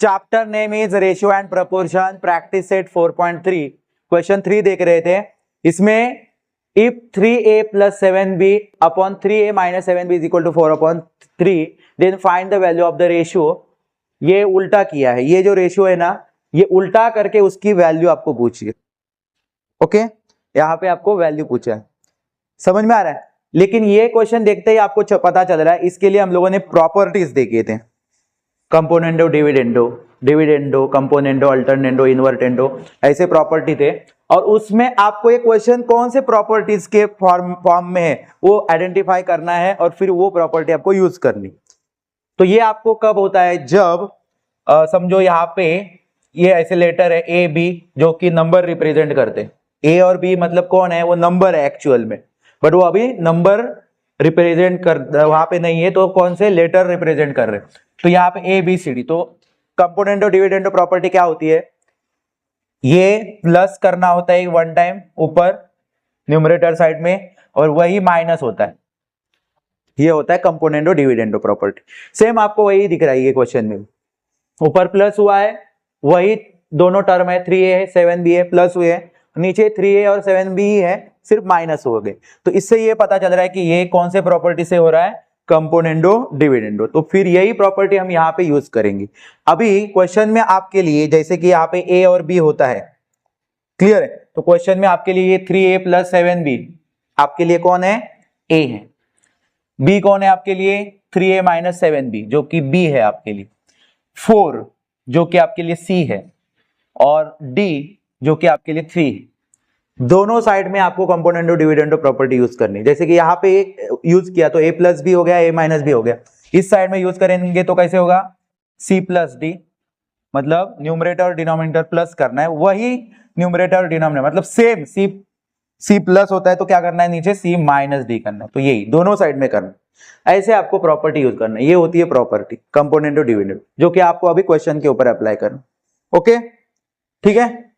Chapter name is ratio and proportion, practice set 4.3। Question 3 देख रहे थे। इसमें if 3a plus 7b upon 3a minus 7b is equal to 4 upon 3 then find the value of the ratio। ये उल्टा किया है, ये जो रेशियो है ना ये उल्टा करके उसकी वैल्यू आपको पूछिए। ओके, यहाँ पे आपको वैल्यू पूछा है, समझ में आ रहा है। लेकिन ये क्वेश्चन देखते ही आपको पता चल रहा है, इसके लिए हम लोगों ने प्रॉपर्टीज देखे थे, componendo, dividendo, dividendo, componendo, alternendo, invertendo, ऐसे प्रॉपर्टी थे। और उसमें आपको ये क्वेश्चन कौन से प्रॉपर्टीज के फॉर्म में है वो आइडेंटिफाई करना है और फिर वो प्रॉपर्टी आपको यूज करनी। तो ये आपको कब होता है, जब समझो यहाँ पे ये ऐसे लेटर है ए बी जो कि नंबर रिप्रेजेंट करते हैं। ए और बी मतलब कौन है, वो नंबर है एक्चुअल में, बट वो अभी नंबर रिप्रेजेंट कर वहां पे नहीं है, तो कौन से लेटर रिप्रेजेंट कर रहे हैं। तो यहाँ पे ए बी सी डी, तो कंपोनेंडो डिविडेंडो प्रॉपर्टी क्या होती है, ये प्लस करना होता है वन टाइम ऊपर न्यूमरेटर साइड में और वही माइनस होता है, ये होता है कंपोनेंडो डिविडेंडो प्रॉपर्टी। सेम आपको वही दिख रहा है ये क्वेश्चन में, ऊपर प्लस हुआ है, वही दोनों टर्म है, 3a है 7b है, प्लस हुए हैं, नीचे 3a और 7b है, सिर्फ माइनस हो गए। तो इससे ये पता चल रहा है कि ये कौन से प्रॉपर्टी से हो रहा है, कंपोनेंडो डिविडेंडो। तो फिर यही प्रॉपर्टी हम यहाँ पे यूज करेंगे। अभी क्वेश्चन में आपके लिए जैसे कि यहाँ पे a और b होता है, क्लियर है, तो क्वेश्चन में आपके लिए 3a plus 7b आपके लिए कौन है, a है, b कौन है आपके लिए 3a minus 7b जो कि b है आपके लिए, 4 जो कि आपके लिए c है और d जो कि आपके लिए 3 है। दोनों साइड में आपको कंपोनेंडो डिविडेंडो प्रॉपर्टी यूज करनी। जैसे कि यहाँ पे यूज किया तो a प्लस बी हो गया, a माइनस बी हो गया। इस साइड में यूज करेंगे तो कैसे होगा, c प्लस डी, मतलब न्यूमरेटर और डिनोमिनेटर प्लस करना है, वही न्यूमरेटर और डिनोमिनेटर मतलब सेम, c प्लस होता है तो क्या करना है, नीचे c माइनस डी करना है, तो यही दोनों साइड में करना है। ऐसे आपको प्रॉपर्टी यूज करना है, ये होती है प्रॉपर्टी कंपोनेंडो डिविडेंडो, जो कि आपको अभी क्वेश्चन के ऊपर अप्लाई करना। ओके, ठीक है।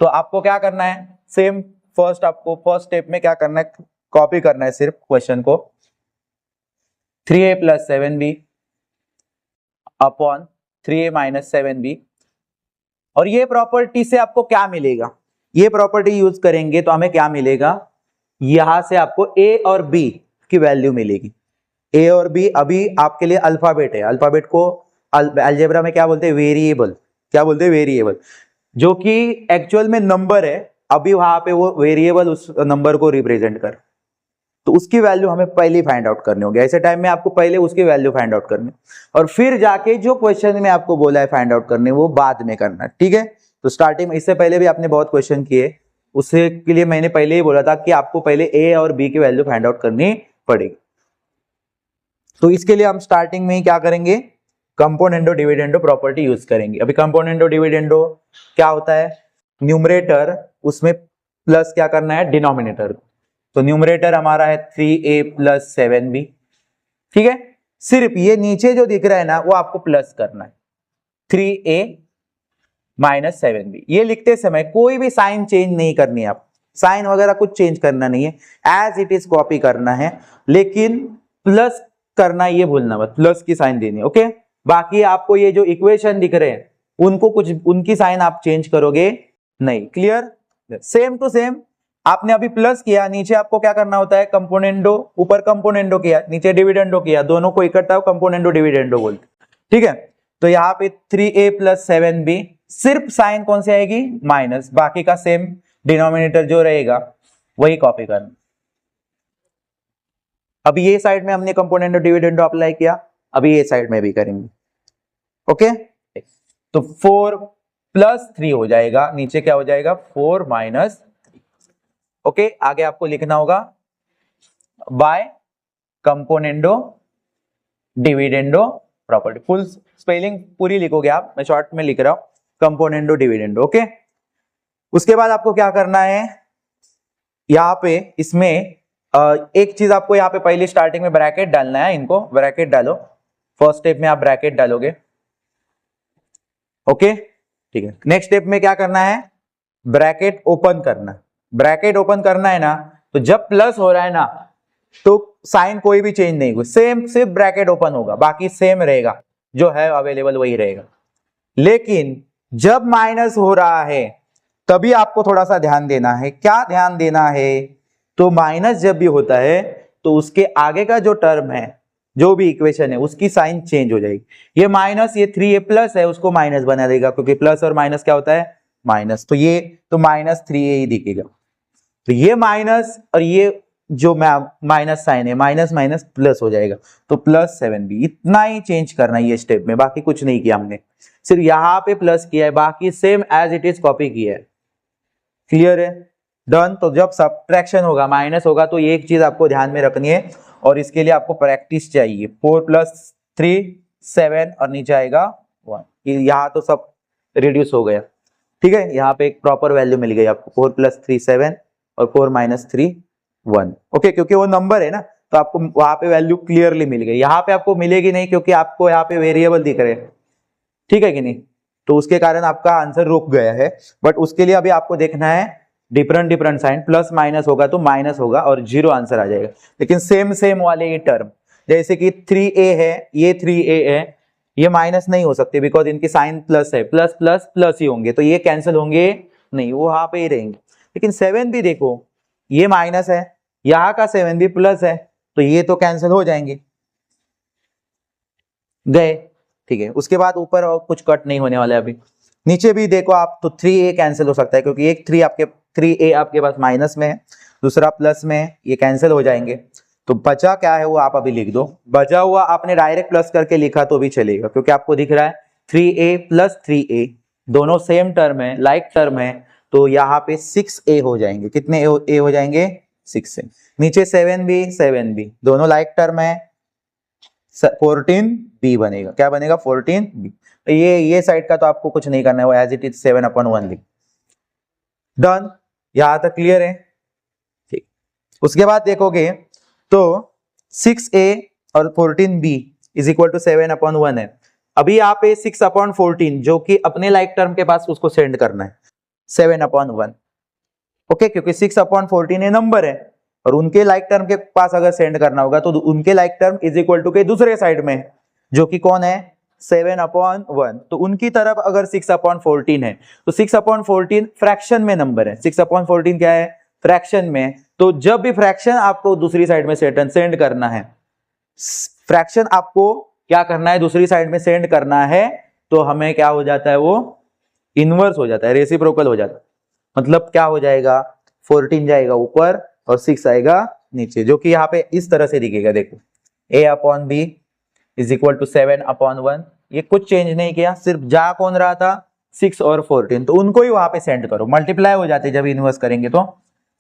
तो आपको क्या करना है, सेम आपको फर्स्ट स्टेप में क्या करना है, कॉपी करना है सिर्फ क्वेश्चन को, 3a plus 7b upon 3a minus 7b। और ये प्रॉपर्टी से आपको क्या मिलेगा, ये प्रॉपर्टी यूज करेंगे तो हमें क्या मिलेगा, यहां से आपको a और b की वैल्यू मिलेगी। a और b अभी आपके लिए अल्फाबेट है, अल्फाबेट को अलजेब्रा में क्या बोलते हैं, वेरिएबल, क्या बोलते हैं, वेरिएबल, जो कि एक्चुअल में नंबर है, अभी वहां पे वो वेरिएबल उस नंबर को रिप्रेजेंट कर, तो उसकी वैल्यू हमें पहले फाइंड आउट करनी होगी। ऐसे टाइम में आपको पहले उसकी वैल्यू फाइंड आउट करनी और फिर जाके जो क्वेश्चन में आपको बोला है फाइंड आउट करने वो बाद में करना, ठीक है। तो स्टार्टिंग में, इससे पहले भी आपने बहुत क्वेश्चन किए, उससे के लिए मैंने पहले ही बोला था कि आपको पहले ए और बी की वैल्यू फाइंड आउट करनी पड़ेगी। तो इसके लिए हम स्टार्टिंग में ही क्या करेंगे, कंपोनेंडो डिविडेंडो प्रॉपर्टी यूज करेंगे। अभी कंपोनेंडो डिविडेंडो क्या होता है, न्यूमरेटर उसमें प्लस क्या करना है, डिनोमिनेटर। तो न्यूमरेटर हमारा है 3a plus 7b, ठीक है। सिर्फ ये नीचे जो दिख रहा है ना वो आपको प्लस करना है, 3a minus 7b। ये लिखते समय कोई भी साइन चेंज नहीं करनी है, आप साइन वगैरह कुछ चेंज करना नहीं है, एज इट इज कॉपी करना है, लेकिन प्लस करना ये भूलना मत, प्लस की साइन देनी है, ओके। बाकी आपको ये जो इक्वेशन दिख रहे हैं उनको कुछ, उनकी साइन आप चेंज करोगे नहीं, क्लियर। सेम टू सेम आपने अभी प्लस किया, नीचे आपको क्या करना होता है, कंपोनेंडो, ऊपर कंपोनेंडो किया, नीचे डिविडेंडो किया, दोनों को इकट्ठा कंपोनेंडो डिविडेंडो बोलते, ठीक है। तो यहाँ पे 3a plus 7b, सिर्फ साइन कौन सी आएगी, माइनस, बाकी का सेम डिनोमिनेटर जो रहेगा वही कॉपी करना। अभी ये साइड में हमने कंपोनेंडो डिविडेंडो अप्लाई किया, अभी ये साइड में भी करेंगे, ओके। तो 4 plus 3 हो जाएगा, नीचे क्या हो जाएगा, 4 minus 3, ओके। आगे आपको लिखना होगा by componendo dividendo property, full spelling पूरी लिखोगे आप, मैं शॉर्ट में लिख रहा हूं, कंपोनेंडो डिविडेंडो, ओके। उसके बाद आपको क्या करना है, यहाँ पे इसमें एक चीज आपको यहाँ पे पहले स्टार्टिंग में ब्रैकेट डालना है, इनको ब्रैकेट डालो, फर्स्ट स्टेप में आप ब्रैकेट डालोगे, ओके, ठीक है। नेक्स्ट स्टेप में क्या करना है, ब्रैकेट ओपन करना, ब्रैकेट ओपन करना है ना, तो जब प्लस हो रहा है ना तो साइन कोई भी चेंज नहीं हुआ, सेम सिर्फ ब्रैकेट ओपन होगा, बाकी सेम रहेगा, जो है अवेलेबल वही रहेगा, लेकिन जब माइनस हो रहा है तभी आपको थोड़ा सा ध्यान देना है। क्या ध्यान देना है? तो माइनस जब भी होता है तो उसके आगे का जो टर्म है, जो भी इक्वेशन है, उसकी साइन चेंज हो जाएगी। ये माइनस, ये 3a प्लस है, उसको माइनस बना देगा, क्योंकि प्लस और माइनस क्या होता है? माइनस। तो ये तो माइनस 3a ही दिखेगा। तो ये माइनस और ये जो माइनस साइन है, माइनस माइनस प्लस हो जाएगा, तो प्लस 7b। इतना ही चेंज करना है ये स्टेप में, बाकी कुछ नहीं किया हमने, सिर्फ यहाँ पे प्लस किया है, बाकी same as it is copy किया है। क्लियर है? डन। तो जब सब्ट्रैक्शन होगा, माइनस होगा, तो ये एक चीज आपको ध्यान में रखनी है और इसके लिए आपको प्रैक्टिस चाहिए। 4 + 3 7 और नीचे आएगा 1। यहाँ तो सब रिड्यूस हो गया, ठीक है। यहाँ पे एक प्रॉपर वैल्यू मिल गई आपको, 4 + 3 7 और 4 - 3 1। ओके, क्योंकि वो नंबर है ना, तो आपको वहां पे वैल्यू क्लियरली मिल गई। यहाँ पे आपको मिलेगी नहीं, क्योंकि आपको यहाँ पे वेरिएबल दिख रहे हैं, ठीक है कि नहीं? तो उसके कारण आपका आंसर रुक गया है। बट उसके लिए अभी आपको देखना है डिफरेंट साइन, प्लस माइनस होगा तो माइनस होगा और 0 आंसर आ जाएगा। लेकिन सेम वाले ये टर्म, जैसे कि 3a है, ये 3a है, ये माइनस नहीं हो सकते, बिकॉज इनकी साइन प्लस है, प्लस प्लस प्लस ही होंगे, तो ये कैंसिल होंगे नहीं, वो वहां पे ही रहेंगे। लेकिन 7 भी देखो, ये माइनस है, यहाँ का 7 भी प्लस है, तो ये तो कैंसिल हो जाएंगे, गए, ठीक है। उसके बाद ऊपर और कुछ कट नहीं होने वाला है अभी। नीचे भी देखो आप, तो 3a कैंसिल हो सकता है, क्योंकि एक 3a आपके पास माइनस में है, दूसरा प्लस में है, ये कैंसिल हो जाएंगे। तो बचा क्या है वो आप अभी लिख दो। बचा हुआ आपने डायरेक्ट प्लस करके लिखा तो भी चलेगा, क्योंकि आपको दिख रहा है 3a + 3a दोनों सेम टर्म है, लाइक टर्म है, तो यहाँ पे 6a हो जाएंगे। कितने a हो जाएंगे? 6a। नीचे 7b दोनों लाइक टर्म है, 14b बनेगा। क्या बनेगा? 14b। ये साइड का तो आपको कुछ नहीं करना है, वो एज इट इज 7/1 लिख। डन। यहां तक क्लियर है? ठीक। उसके बाद देखोगे तो 6a और 14b = 7/1 है। अभी यहाँ पे 6/14 जो कि अपने लाइक टर्म के पास, उसको सेंड करना है 7/1। ओके, क्योंकि 6/14 ये नंबर है और उनके लाइक टर्म के पास अगर सेंड करना होगा तो उनके लाइक टर्म = के दूसरे साइड में, जो कि कौन है? 7/1। तो उनकी तरफ अगर 6/14 है तो 6/14 फ्रैक्शन में नंबर है। 6/14 क्या है? फ्रैक्शन में। तो जब भी फ्रैक्शन आपको दूसरी साइड में सेंड करना है, फ्रैक्शन आपको क्या करना है? दूसरी साइड में सेंड करना है, तो हमें क्या हो जाता है? वो इनवर्स हो जाता है, रेसिप्रोकल हो जाता है। मतलब क्या हो जाएगा? 14 जाएगा ऊपर और 6 आएगा नीचे, जो कि यहाँ पे इस तरह से दिखेगा। देखो, a/b = 7/1। ये कुछ चेंज नहीं किया, सिर्फ जा कौन रहा था? 6 और 14, तो उनको ही वहां पे सेंड करो, मल्टीप्लाई हो जाते जब इनवर्स करेंगे, तो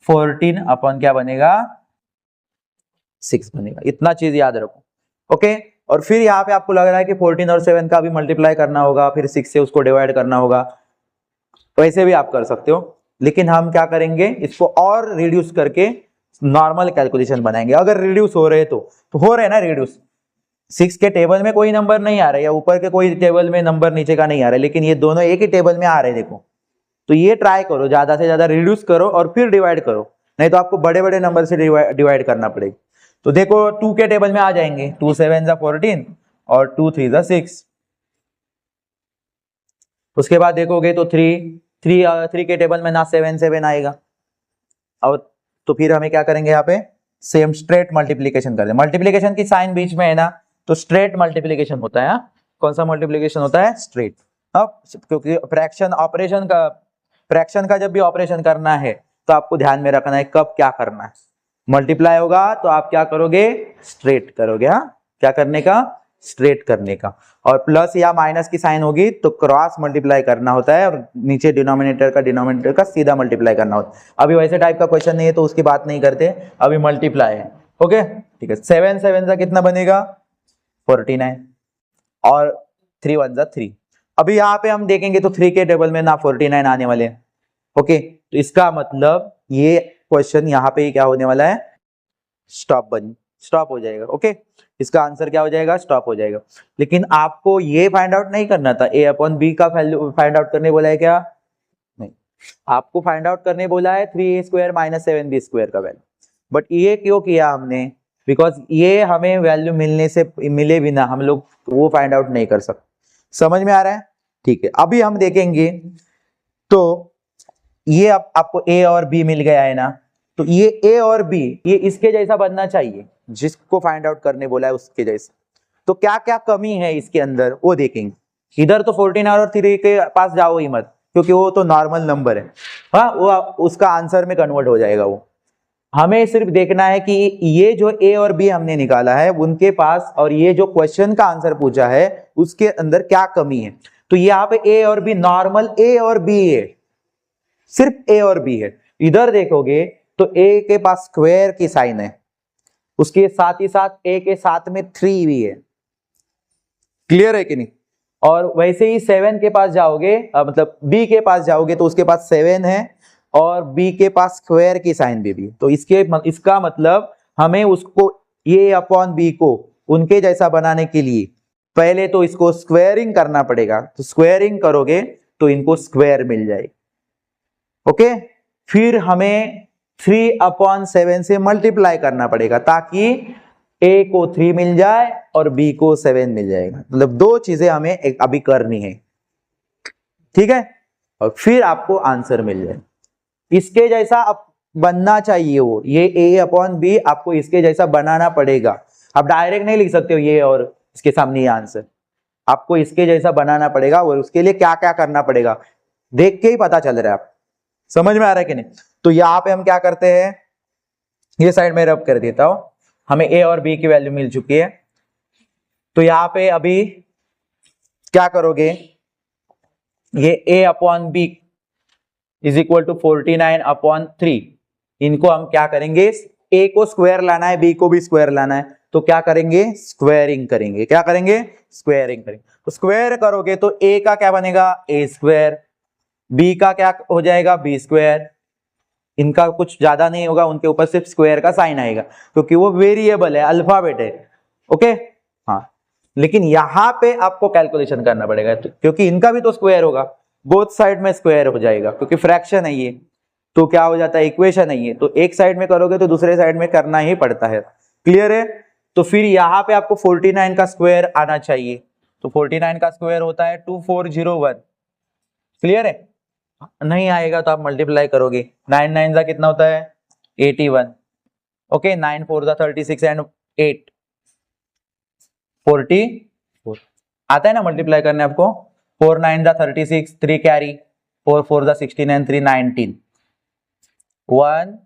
14 क्या बनेगा? 6 बनेगा। इतना चीज याद रखो, ओके। और फिर यहाँ पे आपको लग रहा है कि 14 और 7 का भी मल्टीप्लाई करना होगा, फिर 6 से उसको डिवाइड करना होगा, वैसे भी आप कर सकते हो। लेकिन हम क्या करेंगे? इसको और रिड्यूस करके नॉर्मल कैलकुलेशन बनाएंगे। अगर रिड्यूस हो रहे तो हो रहे ना रिड्यूस, 6 के टेबल में कोई नंबर नहीं आ रहा है, या ऊपर के कोई टेबल में नंबर नीचे का नहीं आ रहा है, लेकिन ये दोनों एक ही टेबल में आ रहे हैं, देखो। तो ये ट्राई करो, ज्यादा से ज्यादा रिड्यूस करो और फिर डिवाइड करो, नहीं तो आपको बड़े बड़े नंबर से डिवाइड करना पड़ेगा। तो देखो 2 के टेबल में आ जाएंगे, 2 7 14 और 2 3 6। उसके बाद देखोगे तो 3 के टेबल में ना 7 7 आएगा, और तो फिर हमें क्या करेंगे? यहाँ पे सेम स्ट्रेट मल्टीप्लीकेशन कर दे। मल्टीप्लीकेशन की साइन बीच में है ना, तो स्ट्रेट मल्टीप्लीकेशन होता है। हाँ? कौन सा मल्टीप्लीकेशन होता है? स्ट्रेट। अब क्योंकि फ्रैक्शन का जब भी ऑपरेशन करना है तो आपको ध्यान में रखना है कब क्या करना है। मल्टीप्लाई होगा तो आप क्या करोगे? स्ट्रेट करोगे। हाँ, क्या करने का? स्ट्रेट करने का। और प्लस या माइनस की साइन होगी तो क्रॉस मल्टीप्लाई करना होता है, और नीचे डिनोमिनेटर का सीधा मल्टीप्लाई करना होता है। अभी वैसे टाइप का क्वेश्चन नहीं है तो उसकी बात नहीं करते, अभी मल्टीप्लाई है। ओके, ठीक है। 7 7 का कितना बनेगा? 49 और 3 1 3। अभी यहाँ पे हम देखेंगे तो 3 के टेबल में ना 49 आने वाले हैं। ओके, तो इसका मतलब ये क्वेश्चन यहाँ पे क्या होने वाला है? स्टॉप हो जाएगा। ओके, इसका आंसर क्या हो जाएगा? स्टॉप हो जाएगा। लेकिन आपको ये फाइंड आउट नहीं करना था, a/b का वैल्यू फाइंड आउट करने बोला है क्या? नहीं, आपको फाइंड आउट करने बोला है 3a² - 7b² का वैल्यू। बट ये क्यों किया हमने? बिकॉज ये हमें वैल्यू मिले बिना हम लोग वो फाइंड आउट नहीं कर सकते। समझ में आ रहा है? ठीक है, अभी हम देखेंगे तो ये आपको ए और बी मिल गया है ना, तो ये ए और बी ये इसके जैसा बनना चाहिए, जिसको फाइंड आउट करने बोला है उसके जैसा। तो क्या क्या कमी है इसके अंदर वो देखेंगे। इधर तो 14 और 3 के पास जाओ ही मत, क्योंकि वो तो नॉर्मल नंबर है, हाँ वो उसका आंसर में कन्वर्ट हो जाएगा। वो हमें सिर्फ देखना है कि ये जो ए और बी हमने निकाला है उनके पास, और ये जो क्वेश्चन का आंसर पूछा है उसके अंदर क्या कमी है। तो यहाँ पे ए और बी नॉर्मल ए और बी है, सिर्फ ए और बी है। इधर देखोगे तो ए के पास स्क्वायर की साइन है, उसके साथ ही साथ ए के साथ में 3 भी है। क्लियर है कि नहीं? और वैसे ही 7 के पास जाओगे, मतलब बी के पास जाओगे तो उसके पास 7 है और बी के पास स्क्वायर की साइन भी तो इसका मतलब हमें उसको ए अपॉन बी को उनके जैसा बनाने के लिए पहले तो इसको स्क्वायरिंग करना पड़ेगा। तो स्क्वायरिंग करोगे तो इनको स्क्वायर मिल जाएगा। ओके, फिर हमें 3/7 से मल्टीप्लाई करना पड़ेगा ताकि ए को 3 मिल जाए और बी को 7 मिल जाएगा। मतलब दो चीजें हमें अभी करनी है, ठीक है, और फिर आपको आंसर मिल जाए। इसके जैसा अब बनना चाहिए वो, ये ए अपॉन बी आपको इसके जैसा बनाना पड़ेगा। आप डायरेक्ट नहीं लिख सकते हो ये और इसके सामने ये आंसर, आपको इसके जैसा बनाना पड़ेगा। और उसके लिए क्या क्या करना पड़ेगा देख के ही पता चल रहा है, आप समझ में आ रहा है कि नहीं? तो यहाँ पे हम क्या करते हैं, ये साइड में रब कर देता हूं। हमें ए और बी की वैल्यू मिल चुकी है, तो यहाँ पे अभी क्या करोगे, ये A upon B is equal to 49/3, इनको हम क्या करेंगे, ए को स्क्वायर लाना है, बी को भी स्क्वायर लाना है, तो क्या करेंगे, स्क्वायरिंग करेंगे। क्या करेंगे, स्क्वायरिंग करेंगे। तो स्क्वायर करोगे तो ए का क्या बनेगा, ए स्क्वायर, बी का क्या हो जाएगा, बी स्क्वायर। इनका कुछ ज्यादा नहीं होगा, उनके ऊपर सिर्फ स्क्वायर का साइन आएगा क्योंकि वो वेरिएबल है, अल्फाबेट है। ओके, हाँ, लेकिन यहां पे आपको कैलकुलेशन करना पड़ेगा क्योंकि इनका भी तो स्क्वायर होगा, बोथ साइड में स्क्वायर हो जाएगा क्योंकि फ्रैक्शन है ये, तो क्या हो जाता है, इक्वेशन है ये, तो एक साइड में करोगे तो दूसरे साइड में करना ही पड़ता है। क्लियर है? तो फिर यहाँ पे आपको 49 का स्क्वायर आना चाहिए, तो 49 का स्क्वायर होता है 2401। क्लियर है? नहीं आएगा तो आप मल्टीप्लाई करोगे, 9 9 का कितना होता है, 81। ओके, 9 4 का 36 एंड 8 44 आता है ना मल्टीप्लाई करने आपको। 4 9 का 36, 3 कैरी, 4 4 का 16 एंड 3 19, 1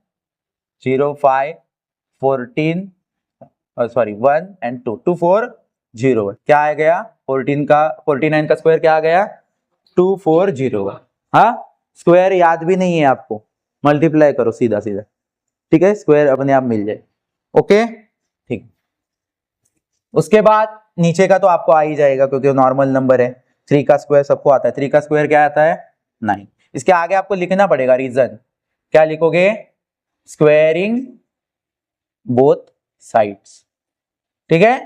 0 5 14 सॉरी 1 एंड 2 2 4 0। क्या आ गया, 49 का स्क्वायर क्या आ गया, 2401। हाँ, स्क्वायर याद भी नहीं है आपको, मल्टीप्लाई करो सीधा सीधा, ठीक है, स्क्वायर अपने आप मिल जाए। ओके, ठीक। उसके बाद नीचे का तो आपको आ ही जाएगा क्योंकि नॉर्मल नंबर है। 3 का स्क्वायर सबको आता है, 3 का स्क्वायर क्या आता है, 9। इसके आगे आपको लिखना पड़ेगा रीजन, क्या लिखोगे, स्क्वायरिंग बोथ साइड्स। ठीक है,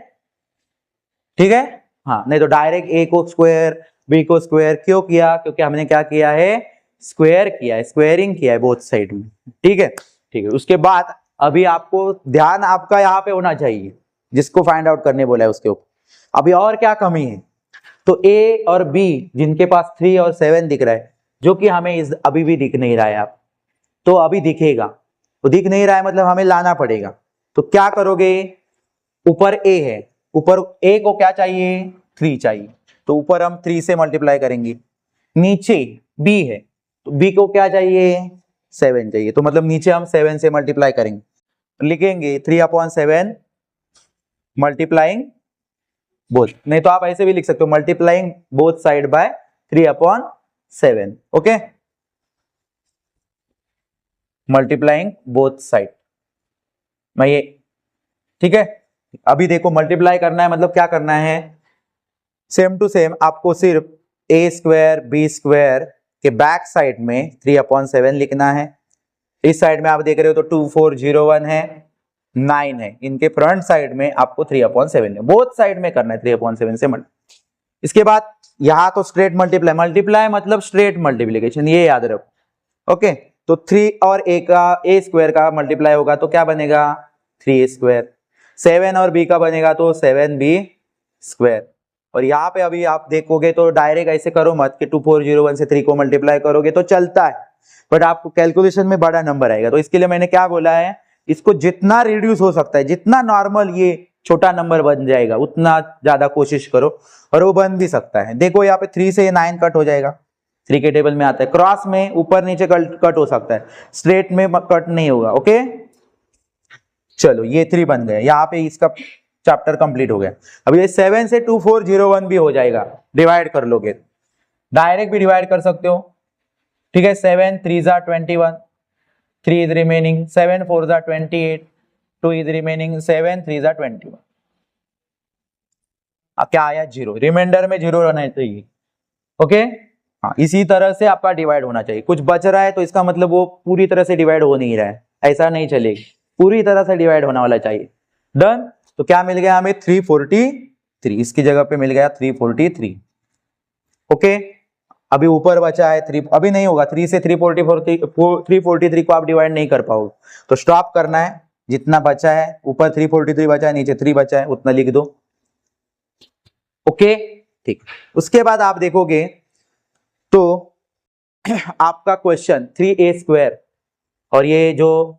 ठीक है, हाँ, नहीं तो डायरेक्ट ए को स्क्वायर बी को स्क्वायर क्यों किया, क्योंकि हमने क्या किया है, स्क्वायर किया है, स्क्वायरिंग किया है बोथ साइड में। ठीक है, ठीक है। उसके बाद अभी आपको ध्यान आपका यहाँ पे होना चाहिए, जिसको फाइंड आउट करने बोला है उसके ऊपर। अभी और क्या कमी है, तो ए और बी जिनके पास 3 और 7 दिख रहा है, जो कि हमें अभी भी दिख नहीं रहा है, आप तो अभी दिखेगा, तो दिख नहीं रहा है मतलब हमें लाना पड़ेगा। तो क्या करोगे, ऊपर ए है, ऊपर ए को क्या चाहिए, 3 चाहिए, तो ऊपर हम 3 से मल्टीप्लाई करेंगे। नीचे बी है, तो बी को क्या चाहिए, 7 चाहिए, तो मतलब नीचे हम 7 से मल्टीप्लाई करेंगे, लिखेंगे 3/7 मल्टीप्लाइंग बोथ, नहीं तो आप ऐसे भी लिख सकते हो, multiplying both side by 3/7। Okay, multiplying both side मैं ये, ठीक है। अभी देखो मल्टीप्लाई करना है मतलब क्या करना है, सेम टू सेम आपको सिर्फ ए स्क्वायर बी स्क्वायर के बैक साइड में 3/7 लिखना है। इस साइड में आप देख रहे हो तो 2401 है, 9 है, इनके फ्रंट साइड में आपको 3/7 है, बोथ साइड में करना है 3/7 से मल्टीप्लाई। इसके बाद यहां तो स्ट्रेट मल्टीप्लाई, मल्टीप्लाई मतलब स्ट्रेट मल्टीप्लीकेशन, ये याद रखो। ओके, तो 3 और ए का ए स्क्वायर का मल्टीप्लाई होगा तो क्या बनेगा, 3a स्क्वायर। 7 और बी का बनेगा तो 7b स्क्वायर। और यहाँ पे अभी आप देखोगे तो डायरेक्ट ऐसे करो मत कि 2401 से 3 को मल्टीप्लाई करोगे तो चलता है, बट आपको कैलकुलेशन में बड़ा नंबर आएगा। तो इसके लिए मैंने क्या बोला है, इसको जितना रिड्यूस हो सकता है, जितना नॉर्मल ये छोटा नंबर बन जाएगा उतना ज्यादा कोशिश करो, और वो बन भी सकता है। देखो यहाँ पे 3 से 9 कट हो जाएगा, 3 के टेबल में आता है। क्रॉस में ऊपर नीचे कट हो सकता है, स्ट्रेट में कट नहीं होगा। ओके चलो ये 3 बन गए, यहाँ पे इसका चैप्टर कंप्लीट हो गया। अब ये 7 से 2401 भी हो जाएगा, डिवाइड कर लोगे, डायरेक्ट भी डिवाइड कर सकते हो। ठीक है, 7 3 जा 21, 3 इज रिमेनिंग, 7 4 जा 28, 2 इज रिमेनिंग, 7 3 जा 21। क्या आया, 0। रिमाइंडर में 0 रहना चाहिए। ओके हाँ, इसी तरह से आपका डिवाइड होना चाहिए। कुछ बच रहा है तो इसका मतलब वो पूरी तरह से डिवाइड हो नहीं रहा है, ऐसा नहीं चलेगी, पूरी तरह से डिवाइड होना वाला चाहिए। डन। तो क्या मिल गया हमें, 343, इसकी जगह पे मिल गया 343। ओके अभी ऊपर बचा है 3, अभी नहीं होगा, 3 से 343 को आप डिवाइड नहीं कर पाओगे, तो स्टॉप करना है। जितना बचा है, ऊपर 343 बचा है, नीचे 3 बचा है, उतना लिख दो। ओके ठीक, उसके बाद आप देखोगे तो आपका क्वेश्चन 3a² और ये जो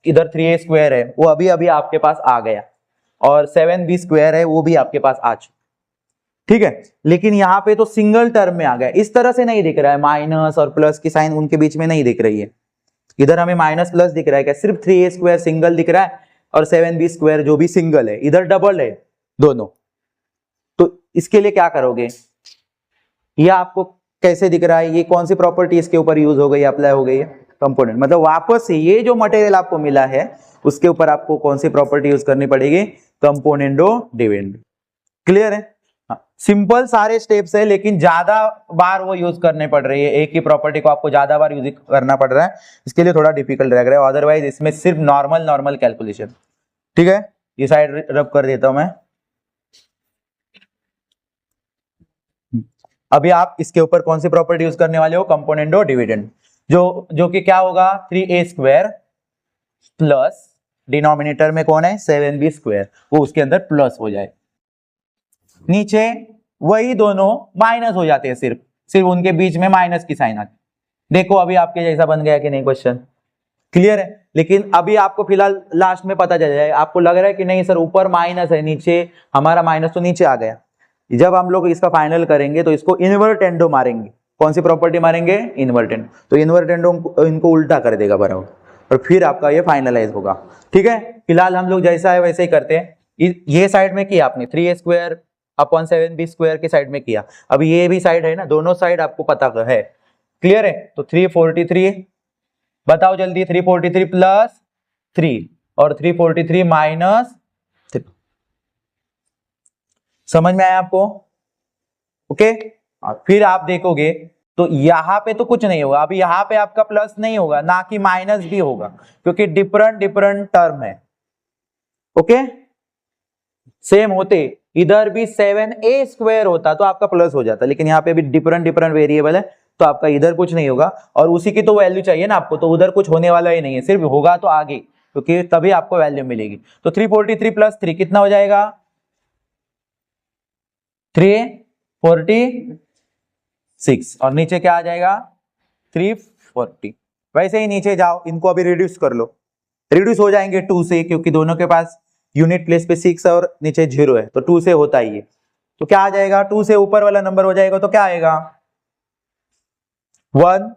इधर 3a² है वो अभी अभी आपके पास आ गया, और 7b² है वो भी आपके पास आ चुका। ठीक है, लेकिन यहाँ पे तो सिंगल टर्म में आ गया, इस तरह से नहीं दिख रहा है, माइनस और प्लस की साइन उनके बीच में नहीं दिख रही है। इधर हमें माइनस प्लस दिख रहा है क्या, सिर्फ 3a² सिंगल दिख रहा है, और 7b² जो भी सिंगल है, इधर डबल है दोनों। तो इसके लिए क्या करोगे, यह आपको कैसे दिख रहा है, ये कौन सी प्रॉपर्टी इसके ऊपर यूज हो गई, अप्लाई हो गई है, कंपोनेंट, मतलब वापस से ये जो मटेरियल आपको मिला है उसके ऊपर आपको कौन सी प्रॉपर्टी यूज करनी पड़ेगी, कंपोनेंडो डिविडेंड। क्लियर है, सिंपल सारे स्टेप्स है, लेकिन ज्यादा बार वो यूज करने पड़ रही है, एक ही प्रॉपर्टी को आपको ज्यादा बार यूज करना पड़ रहा है, इसके लिए थोड़ा डिफिकल्ट लग रहा है। अदरवाइज इसमें सिर्फ नॉर्मल कैलकुलेशन। ठीक है, ये साइड रब कर देता हूं मैं। अभी आप इसके ऊपर कौन सी प्रॉपर्टी यूज करने वाले हो, कंपोनेंडो डिविडेंड, जो कि क्या होगा, 3a² प्लस डिनोमिनेटर में कौन है, 7b², वो उसके अंदर प्लस हो जाए, नीचे वही दोनों माइनस हो जाते हैं, सिर्फ उनके बीच में माइनस की साइन आती। देखो अभी आपके जैसा बन गया कि नहीं क्वेश्चन, क्लियर है। लेकिन अभी आपको फिलहाल लास्ट में पता चल जाएगा, आपको लग रहा है कि नहीं सर ऊपर माइनस है, नीचे हमारा माइनस तो नीचे आ गया। जब हम लोग इसका फाइनल करेंगे तो इसको इन्वर्टेंडो मारेंगे, कौन सी प्रॉपर्टी मारेंगे, इन्वर्टेंडो, तो इन्वर्टेंडो इनको उल्टा कर देगा बराबर, और फिर आपका ये फाइनलाइज होगा। ठीक है, फिलहाल हम लोग जैसा है वैसे ही करते हैं। ये साइड में किया आपने 3a² अपॉन 7b² के साइड में किया, अब ये भी साइड है ना, दोनों साइड आपको पता है, क्लियर है। तो 343 बताओ जल्दी, 343 प्लस 3 और 343 माइनस 3, समझ में आया आपको। ओके फिर आप देखोगे तो यहां पे तो कुछ नहीं होगा, अभी यहां पे आपका प्लस नहीं होगा, ना कि माइनस भी होगा, क्योंकि डिफरेंट टर्म है। ओके सेम होते इधर भी 7a² होता तो आपका प्लस हो जाता, लेकिन यहाँ पे भी डिफरेंट वेरिएबल है तो आपका इधर कुछ नहीं होगा, और उसी की तो वैल्यू चाहिए ना आपको, तो उधर कुछ होने वाला ही नहीं है, सिर्फ होगा तो आगे, क्योंकि तभी आपको वैल्यू मिलेगी। तो 343 प्लस 3 कितना हो जाएगा, 346, और नीचे क्या आ जाएगा, 340। वैसे ही नीचे जाओ, इनको अभी रिड्यूस कर लो, रिड्यूस हो जाएंगे 2 से, क्योंकि दोनों के पास यूनिट प्लेस पे 6 और नीचे 0 है, तो 2 से होता ही है। तो क्या आ जाएगा, 2 से ऊपर वाला नंबर हो जाएगा तो क्या आएगा, 1।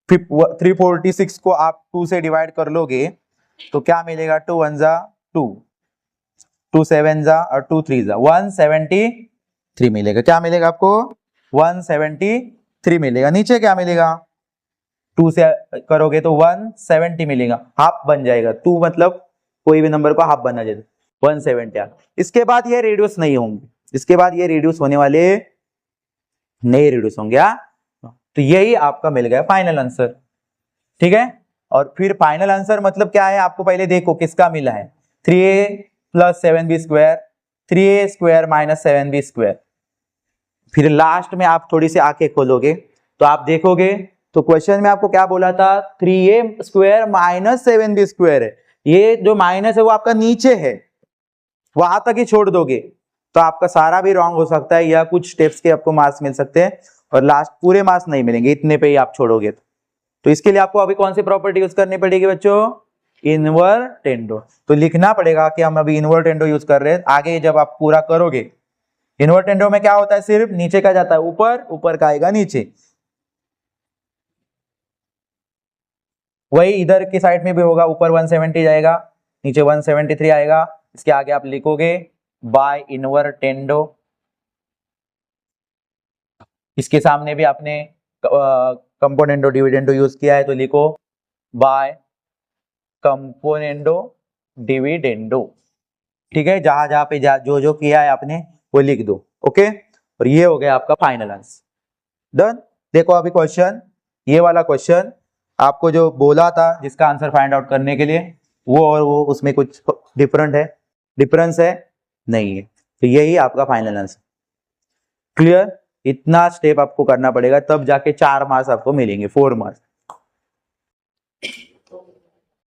346 को आप 2 से डिवाइड कर लोगे तो क्या मिलेगा, 2 1 जा 2, 2 7 जा और 2 3 जा 173 मिलेगा। क्या मिलेगा आपको, 173 मिलेगा। नीचे क्या मिलेगा, 2 से करोगे तो 170 मिलेगा, हाफ बन जाएगा, 2 मतलब कोई भी नंबर को हाफ बना जाए 170। इसके बाद ये रिड्यूस नहीं होंगे, इसके बाद ये रिड्यूस होने वाले नहीं, रिड्यूस होंगे। तो यही आपका मिल गया फाइनल आंसर। ठीक है, और फिर फाइनल आंसर मतलब क्या है, आपको पहले देखो किसका मिला है, 3a plus 7b², 3a² minus 7b²। फिर लास्ट में आप थोड़ी सी आंखें खोलोगे तो आप देखोगे तो क्वेश्चन में आपको क्या बोला था, 3a² माइनस 7b² है, ये जो माइनस है वो आपका नीचे है, वहां तक ही छोड़ दोगे तो आपका सारा भी रॉन्ग हो सकता है, या कुछ स्टेप्स के आपको मार्क्स मिल सकते हैं और लास्ट पूरे मार्क्स नहीं मिलेंगे, इतने पे ही आप छोड़ोगे। तो इसके लिए आपको अभी कौन सी प्रॉपर्टी यूज करनी पड़ेगी बच्चों? इनवर्टेंडो। तो लिखना पड़ेगा कि हम अभी इनवर्टेंडो यूज कर रहे हैं। आगे जब आप पूरा करोगे, इनवर्टेंडो में क्या होता है, सिर्फ नीचे का जाता है ऊपर, ऊपर का आएगा नीचे। वही इधर की साइड में भी होगा, ऊपर 170 जाएगा, नीचे 173 आएगा। इसके आगे आप लिखोगे बाय इनवर्टेंडो। इसके सामने भी आपने कंपोनेंडो डिविडेंडो यूज किया है, तो लिखो बाय कंपोनेंडो डिविडेंडो। ठीक है, जहां जहां पे जो जो किया है आपने वो लिख दो। ओके, और ये हो गया आपका फाइनल आंसर। डन। देखो अभी क्वेश्चन, ये वाला क्वेश्चन आपको जो बोला था जिसका आंसर फाइंड आउट करने के लिए, वो और वो उसमें कुछ डिफरेंस है नहीं है, तो यही आपका फाइनल आंसर। क्लियर? इतना स्टेप आपको करना पड़ेगा, तब जाके 4 मार्क्स आपको मिलेंगे, 4 मार्क्स।